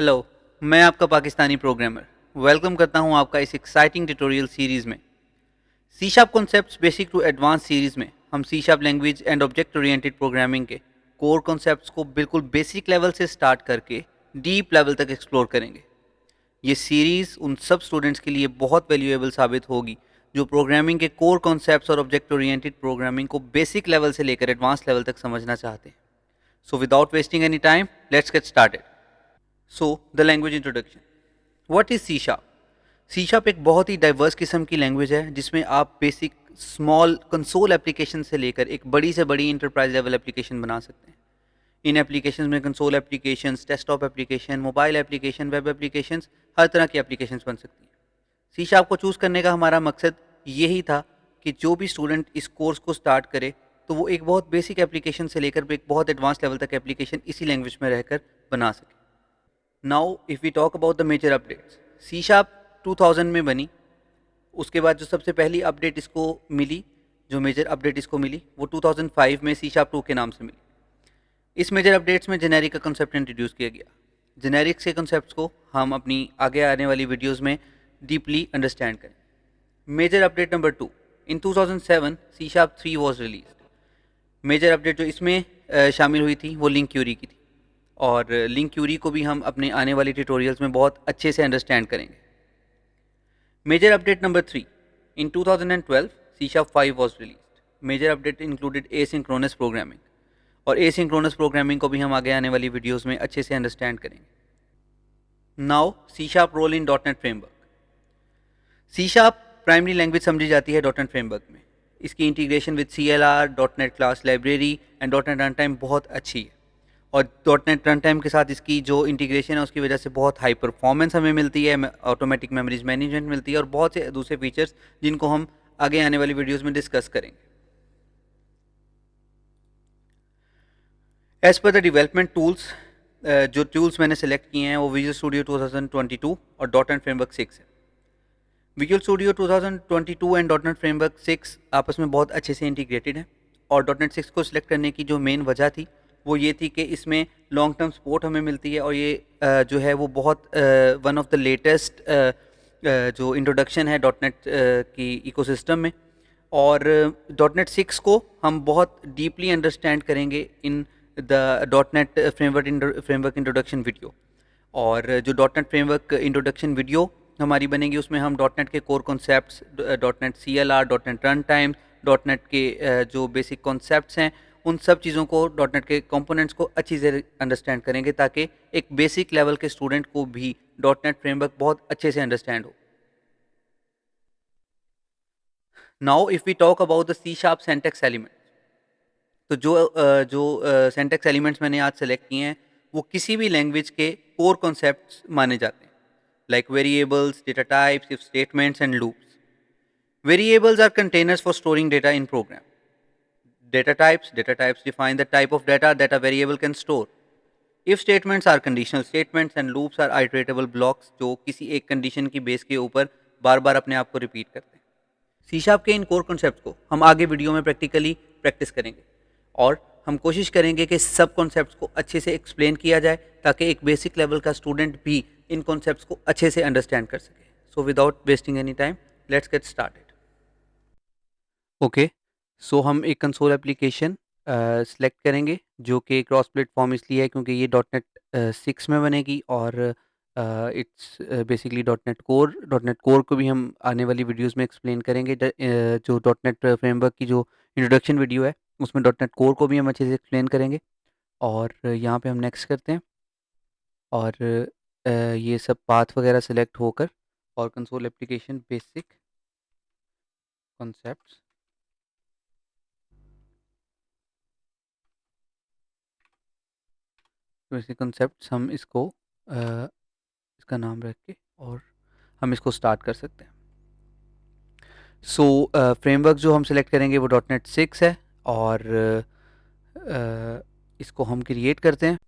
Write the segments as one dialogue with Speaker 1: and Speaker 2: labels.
Speaker 1: Hello, मैं आपका Pakistani programmer welcome करता हूं आपका इस एक्साइटिंग ट्यूटोरियल सीरीज़ में। C sharp concepts basic to advance series में हम C sharp language and object oriented programming के कोर कॉन्सेप्ट्स को बिल्कुल बेसिक लेवल से स्टार्ट करके डीप लेवल तक एक्सप्लोर करेंगे। ये सीरीज़ उन सब स्टूडेंट्स के लिए बहुत वैल्यूएबल साबित होगी जो प्रोग्रामिंग के कोर कॉन्सेप्ट्स और ऑब्जेक्ट ओरिएंटेड प्रोग्रामिंग को बेसिक लेवल से लेकर एडवांस लेवल तक समझना चाहते हैं। So without wasting any time, let's get started. So the language introduction. What is C sharp? C sharp एक बहुत ही डाइवर्स किस्म की लैंग्वेज है जिसमें आप बेसिक स्मॉल कंसोल एप्लीकेशन से लेकर एक बड़ी से बड़ी इंटरप्राइज लेवल एप्लीकेशन बना सकते हैं। इन एप्लीकेशंस में console applications, desktop application, mobile application, web applications, हर तरह की एप्लीकेशंस बन सकती हैं। सी शार्प को चूज़ करने का हमारा मकसद यही था कि जो भी स्टूडेंट इस कोर्स को स्टार्ट करे तो वो एक बहुत बेसिक एप्लीकेशन से लेकर एक बहुत एडवांस लेवल तक एप्लीकेशन इसी लैंग्वेज में रहकर बना सके। Now if we talk about the major updates, C sharp 2000 में बनी। उसके बाद जो सबसे पहली अपडेट इसको मिली, जो मेजर अपडेट इसको मिली वो 2005 में सी शार्प 2 के नाम से मिली। इस मेजर अपडेट्स में जेनेरिक का कंसेप्ट इंट्रोड्यूस किया गया। जेनेरिक्स के कंसेप्ट को हम अपनी आगे आने वाली वीडियोस में डीपली अंडरस्टैंड करें। Major update number 2, in 2007 C sharp 3 was release. Major update जो इसमें शामिल हुई थी वो लिंक क्यूरी की थी, और लिंक क्यूरी को भी हम अपने आने वाले ट्यूटोरियल्स में बहुत अच्छे से अंडरस्टैंड करेंगे। Major update number 3, in 2012 C sharp 5 was released. Major update included asynchronous programming, और एसिंक्रोनस प्रोग्रामिंग को भी हम आगे आने वाली वीडियोस में अच्छे से अंडरस्टैंड करेंगे। Now C sharp role in dot net framework. C sharp primary language समझी जाती है डॉट नेट फ्रेमवर्क में। इसकी integration with C L R, dot net class library and dot net run time बहुत अच्छी है, और डॉट नेट रन टाइम के साथ इसकी जो इंटीग्रेशन है उसकी वजह से बहुत हाई परफॉर्मेंस हमें मिलती है, ऑटोमेटिक मेमोरीज मैनेजमेंट मिलती है, और बहुत से दूसरे फीचर्स जिनको हम आगे आने वाली वीडियोस में डिस्कस करेंगे। As per the development tools, जो टूल्स मैंने सेलेक्ट किए हैं वो विजुअल स्टूडियो 2022 और डॉट नेट फ्रेमवर्क 6 है। Visual studio 2022 and dot net framework 6 आपस में बहुत अच्छे से इंटीग्रेटेड है, और डॉट नेट 6 को सिलेक्ट करने की जो मेन वजह थी वो ये थी कि इसमें लॉन्ग टर्म सपोर्ट हमें मिलती है, और ये जो है वो बहुत वन ऑफ द लेटेस्ट जो इंट्रोडक्शन है डॉट नेट की इकोसिस्टम में। और डॉट नेट 6 को हम बहुत डीपली अंडरस्टैंड करेंगे in the dot net framework introduction video. और जो dot net framework introduction video हमारी बनेगी उसमें हम डॉट नेट के core concepts, dot net C L R, dot net run time, dot net के जो बेसिक कॉन्सेप्ट्स हैं उन सब चीज़ों को, डॉट नेट के कंपोनेंट्स को अच्छी से अंडरस्टैंड करेंगे ताकि एक बेसिक लेवल के स्टूडेंट को भी डॉट नेट फ्रेमवर्क बहुत अच्छे से अंडरस्टैंड हो। Now if we talk about the C sharp syntax element, तो जो सिंटैक्स एलिमेंट्स मैंने आज सेलेक्ट किए हैं वो किसी भी लैंग्वेज के कोर कॉन्सेप्ट्स माने जाते हैं, like variables, data types, if statements, and loops. Variables are containers for storing data in program. Data types define the type of data that a variable can store. If statements are conditional statements, and loops are iteratable blocks जो किसी एक condition की base के ऊपर बार बार अपने आप को repeat करते हैं। सी शार्प के इन कोर कॉन्सेप्ट को हम आगे वीडियो में प्रैक्टिकली प्रैक्टिस करेंगे, और हम कोशिश करेंगे कि सब कॉन्सेप्ट्स को अच्छे से एक्सप्लेन किया जाए ताकि एक बेसिक लेवल का स्टूडेंट भी इन कॉन्सेप्ट्स को अच्छे से अंडरस्टैंड कर सके। So without wasting any time, let's get started. Okay, so हम एक कंसोल एप्लीकेशन सेलेक्ट करेंगे जो कि क्रॉस प्लेटफॉर्म इसलिए है क्योंकि ये डॉट नेट 6 में बनेगी, और it's basically dot net core को भी हम आने वाली वीडियोस में एक्सप्लेन करेंगे। जो डॉट नेट फ्रेमवर्क की जो इंट्रोडक्शन वीडियो है उसमें डॉट नेट कोर को भी हम अच्छे से एक्सप्लेन करेंगे। और यहाँ पे हम नेक्स्ट करते हैं, और ये सब पाथ वगैरह सेलेक्ट होकर, और कंसोल एप्लीकेशन बेसिक कॉन्सेप्ट्स, हम इसको इसका नाम रख के और हम इसको स्टार्ट कर सकते हैं। सो फ्रेमवर्क जो हम सेलेक्ट करेंगे वो डॉट नेट 6 है, और इसको हम क्रिएट करते हैं।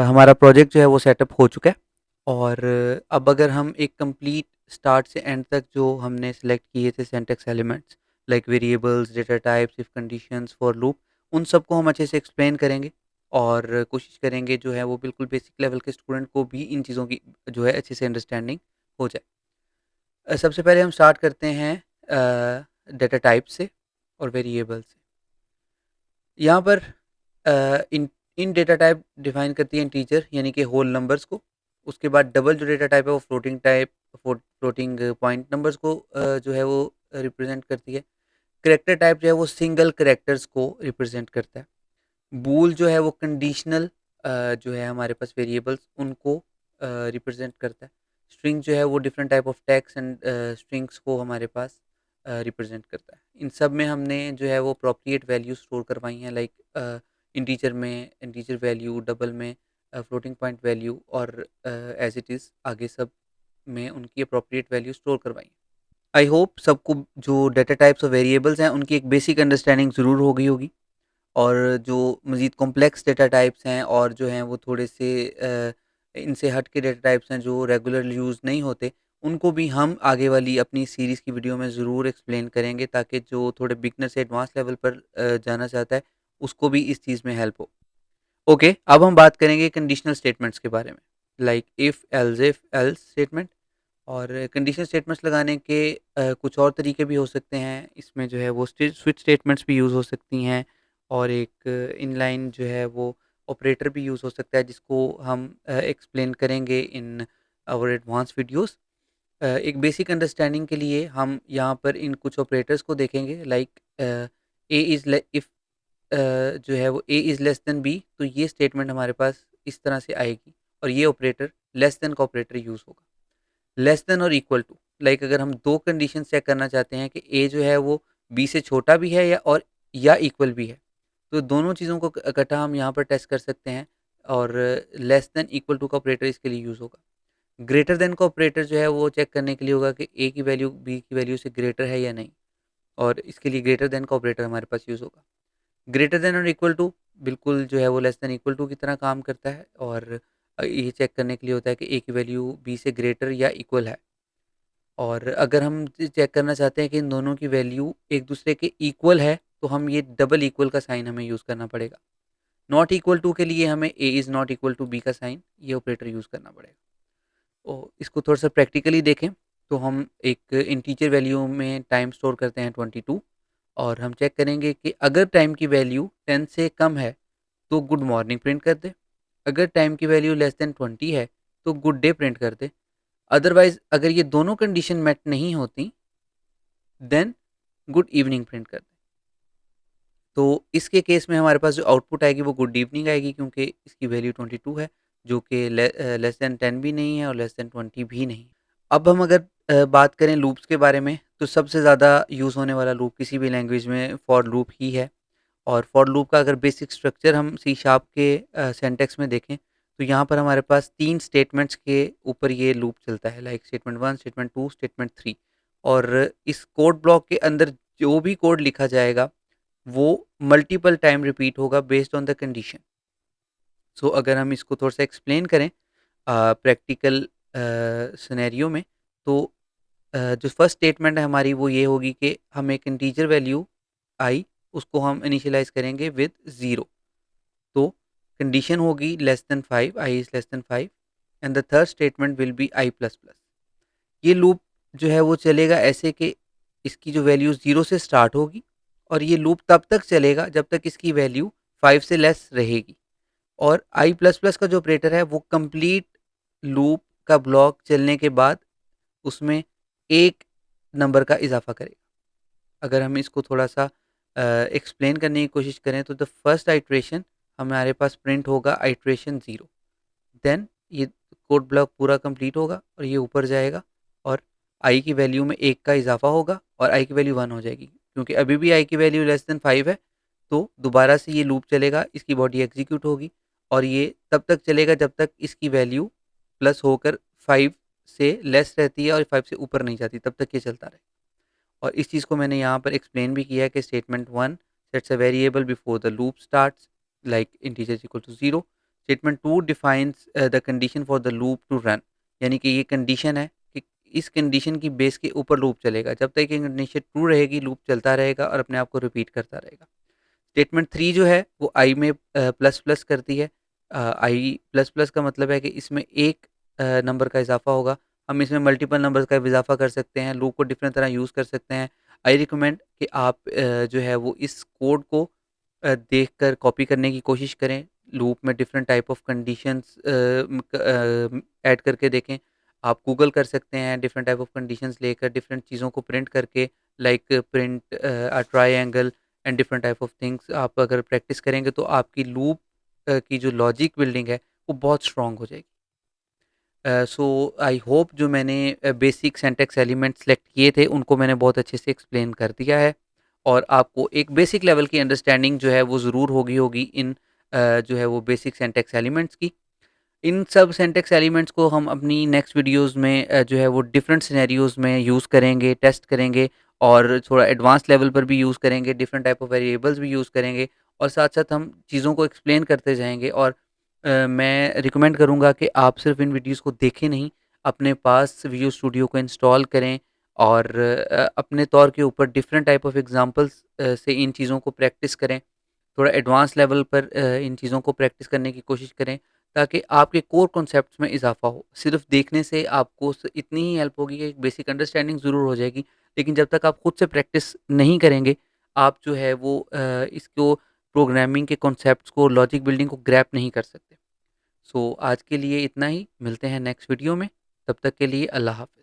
Speaker 1: हमारा प्रोजेक्ट जो है वो सेटअप हो चुका है, और अब अगर हम एक कंप्लीट स्टार्ट से एंड तक जो हमने सेलेक्ट किए थे syntax elements, like variables, data types, if conditions, for loop, उन सबको हम अच्छे से एक्सप्लेन करेंगे। और कोशिश करेंगे जो है वो बिल्कुल बेसिक लेवल के स्टूडेंट को भी इन चीज़ों की जो है अच्छे से अंडरस्टैंडिंग हो जाए। सबसे पहले हम स्टार्ट करते हैं डेटा टाइप से और वेरिएबल से। यहाँ पर इन इन डेटा टाइप डिफाइन करती है इंटीजर यानी कि होल नंबर्स को। उसके बाद डबल जो डेटा टाइप है वो फ्लोटिंग पॉइंट नंबर्स को जो है वो रिप्रेजेंट करती है। करेक्टर टाइप जो है वो सिंगल करेक्टर्स को रिप्रेजेंट करता है। बूल जो है वो कंडीशनल जो है हमारे पास वेरिएबल्स उनको रिप्रेजेंट करता है। स्ट्रिंग जो है वो different type of tags and strings को हमारे पास रिप्रेजेंट करता है। इन सब में हमने जो है वो अप्रोप्रिएट वैल्यू स्टोर करवाई हैं, लाइक इंटीजर में इंटीजर वैल्यू, डबल में फ्लोटिंग पॉइंट वैल्यू, और एज इट इज़ आगे सब में उनकी अप्रोप्रिएट वैल्यू स्टोर करवाई हैं। आई होप सबको जो डेटा टाइप्स और वेरिएबल्स हैं उनकी एक बेसिक अंडरस्टैंडिंग ज़रूर हो गई होगी। और जो मज़ीद कॉम्प्लेक्स डेटा टाइप्स हैं और जो हैं वो थोड़े से इनसे हट के डेटा टाइप्स हैं जो रेगुलर यूज़ नहीं होते, उनको भी हम आगे वाली अपनी सीरीज़ की वीडियो में ज़रूर एक्सप्लेन करेंगे, ताकि जो थोड़े बिगनर से एडवांस लेवल पर जाना चाहता है उसको भी इस चीज़ में हेल्प हो। ओके, अब हम बात करेंगे कंडीशनल स्टेटमेंट्स के बारे में, लाइक इफ़ एल्स स्टेटमेंट। और कंडीशनल स्टेटमेंट्स लगाने के कुछ और तरीके भी हो सकते हैं। इसमें जो है वो स्विच स्टेटमेंट्स भी यूज़ हो सकती हैं, और एक इनलाइन जो है वो ऑपरेटर भी यूज़ हो सकता है, जिसको हम एक्सप्लेन करेंगे इन आवर एडवांस वीडियोस। एक बेसिक अंडरस्टैंडिंग के लिए हम यहाँ पर इन कुछ ऑपरेटर्स को देखेंगे, लाइक ए इज़ इफ़ जो है वो A is less than B, तो ये स्टेटमेंट हमारे पास इस तरह से आएगी, और ये ऑपरेटर लेस देन का ऑपरेटर यूज़ होगा। लेस देन और इक्वल टू, लाइक अगर हम दो कंडीशन चेक करना चाहते हैं कि ए जो है वो बी से छोटा भी है या इक्वल भी है, तो दोनों चीज़ों को इकट्ठा हम यहाँ पर टेस्ट कर सकते हैं, और लेस देन इक्वल टू का ऑपरेटर इसके लिए यूज़ होगा। ग्रेटर देन का ऑपरेटर जो है वो चेक करने के लिए होगा कि ए की वैल्यू बी की वैल्यू से ग्रेटर है या नहीं, और इसके लिए ग्रेटर देन का ऑपरेटर हमारे पास यूज़ होगा। ग्रेटर देन और इक्वल टू बिल्कुल जो है वो लेस देन इक्वल टू की तरह काम करता है, और ये चेक करने के लिए होता है कि ए की वैल्यू बी से ग्रेटर या इक्वल है। और अगर हम चेक करना चाहते हैं कि इन दोनों की वैल्यू एक दूसरे के इक्वल है, तो हम ये डबल इक्वल का साइन हमें यूज़ करना पड़ेगा। नॉट इक्वल टू के लिए हमें A is not equal to B का साइन, ये ऑपरेटर यूज़ करना पड़ेगा। तो इसको थोड़ा सा प्रैक्टिकली देखें, तो हम एक इंटीजर वैल्यू में टाइम स्टोर करते हैं 22, और हम चेक करेंगे कि अगर टाइम की वैल्यू 10 से कम है तो गुड मॉर्निंग प्रिंट कर दे। अगर टाइम की वैल्यू लेस देन 20 है तो गुड डे प्रिंट कर दे। अदरवाइज अगर ये दोनों कंडीशन मेट नहीं होती, देन गुड इवनिंग प्रिंट कर दें। तो इसके केस में हमारे पास जो आउटपुट आएगी वो गुड इवनिंग आएगी, क्योंकि इसकी वैल्यू 22 है, जो कि लेस देन 10 भी नहीं है और लेस देन 20 भी नहीं। अब हम अगर बात करें लूप्स के बारे में, तो सबसे ज़्यादा यूज़ होने वाला लूप किसी भी लैंग्वेज में फॉर लूप ही है। और फॉर लूप का अगर बेसिक स्ट्रक्चर हम सी शार्प के सिंटैक्स में देखें, तो यहाँ पर हमारे पास 3 स्टेटमेंट्स के ऊपर ये लूप चलता है, लाइक स्टेटमेंट 1, स्टेटमेंट 2, स्टेटमेंट 3। और इस कोड ब्लॉक के अंदर जो भी कोड लिखा जाएगा वो मल्टीपल टाइम रिपीट होगा बेस्ड ऑन द कंडीशन। सो अगर हम इसको थोड़ा सा एक्सप्लेन करें प्रैक्टिकल सिनेरियो में, तो जो फर्स्ट स्टेटमेंट है हमारी वो ये होगी कि हम एक इंटीजर वैल्यू आई, उसको हम इनिशियलाइज करेंगे विद 0। तो कंडीशन होगी less than 5, I is less than 5, and the third statement will be I plus plus. ये लूप जो है वो चलेगा ऐसे कि इसकी जो वैल्यू 0 से स्टार्ट होगी, और ये लूप तब तक चलेगा जब तक इसकी वैल्यू 5 से लेस रहेगी। और आई प्लस प्लस का जो ऑपरेटर है वो कंप्लीट लूप का ब्लॉक चलने के बाद उसमें एक नंबर का इजाफा करेगा। अगर हम इसको थोड़ा सा एक्सप्लेन करने की कोशिश करें, तो द फर्स्ट आइट्रेशन हमारे पास प्रिंट होगा आइट्रेशन 0। देन ये कोड ब्लॉक पूरा कंप्लीट होगा और ये ऊपर जाएगा, और आई की वैल्यू में एक का इजाफा होगा और आई की वैल्यू 1 हो जाएगी, क्योंकि अभी भी आई की वैल्यू लेस देन 5 है। तो दोबारा से ये लूप चलेगा, इसकी बॉडी एग्जीक्यूट होगी, और ये तब तक चलेगा जब तक इसकी वैल्यू प्लस होकर 5 से लेस रहती है और 5 से ऊपर नहीं जाती, तब तक ये चलता रहे। और इस चीज़ को मैंने यहाँ पर एक्सप्लेन भी किया है कि statement 1 sets a variable before the loop starts, like integer equal to 0। Statement 2 defines the condition for the loop to run, यानी कि ये कंडीशन है कि इस कंडीशन की बेस के ऊपर लूप चलेगा, जब तक ये कंडीशन ट्रू रहेगी लूप चलता रहेगा और अपने आप को रिपीट करता रहेगा। स्टेटमेंट 3 जो है वो आई में प्लस प्लस करती है। आई प्लस प्लस का मतलब है कि इसमें एक नंबर का इजाफा होगा। हम इसमें मल्टीपल नंबर्स का भी इजाफा कर सकते हैं, लूप को डिफरेंट तरह यूज़ कर सकते हैं। आई रिकमेंड कि आप जो है वो इस कोड को देखकर कॉपी करने की कोशिश करें। लूप में different type of conditions add करके देखें। आप गूगल कर सकते हैं, डिफरेंट टाइप ऑफ कंडीशंस लेकर डिफरेंट चीज़ों को प्रिंट करके, like print a triangle and different type of things. आप अगर प्रैक्टिस करेंगे तो आपकी लूप की जो लॉजिक बिल्डिंग है वो बहुत स्ट्रांग हो जाएगी। सो आई होप जो मैंने बेसिक सिंटैक्स एलिमेंट सेलेक्ट किए थे उनको मैंने बहुत अच्छे से एक्सप्लेन कर दिया है, और आपको एक बेसिक लेवल की अंडरस्टैंडिंग जो है वो ज़रूर होगी होगी इन जो है वो बेसिक सिंटैक्स एलिमेंट्स की। इन सब सिंटैक्स एलिमेंट्स को हम अपनी नेक्स्ट वीडियोस में जो है वो डिफरेंट सिनेरियोज में यूज़ करेंगे, टेस्ट करेंगे, और थोड़ा एडवांस लेवल पर भी यूज़ करेंगे, डिफरेंट टाइप ऑफ वेरिएबल्स भी यूज़ करेंगे, और साथ-साथ हम चीज़ों को एक्सप्लेन करते जाएँगे। और मैं रिकमेंड करूँगा कि आप सिर्फ़ इन वीडियोज़ को देखें नहीं, अपने पास विजुअल स्टूडियो को इंस्टॉल करें, और अपने तौर के ऊपर डिफरेंट टाइप ऑफ एग्ज़ाम्पल्स से इन चीज़ों को प्रैक्टिस करें। थोड़ा एडवांस लेवल पर इन चीज़ों को प्रैक्टिस करने की कोशिश करें, ताकि आपके कोर कॉन्सेप्ट्स में इज़ाफ़ा हो। सिर्फ़ देखने से आपको इतनी ही हेल्प होगी कि एक बेसिक अंडरस्टैंडिंग ज़रूर हो जाएगी, लेकिन जब तक आप खुद से प्रैक्टिस नहीं करेंगे, आप जो है वो इसको प्रोग्रामिंग के कॉन्सेप्ट्स को, लॉजिक बिल्डिंग को ग्रैब नहीं कर सकते। सो आज के लिए इतना ही, मिलते हैं नेक्स्ट वीडियो में, तब तक के लिए अल्लाह हाफ़िज़।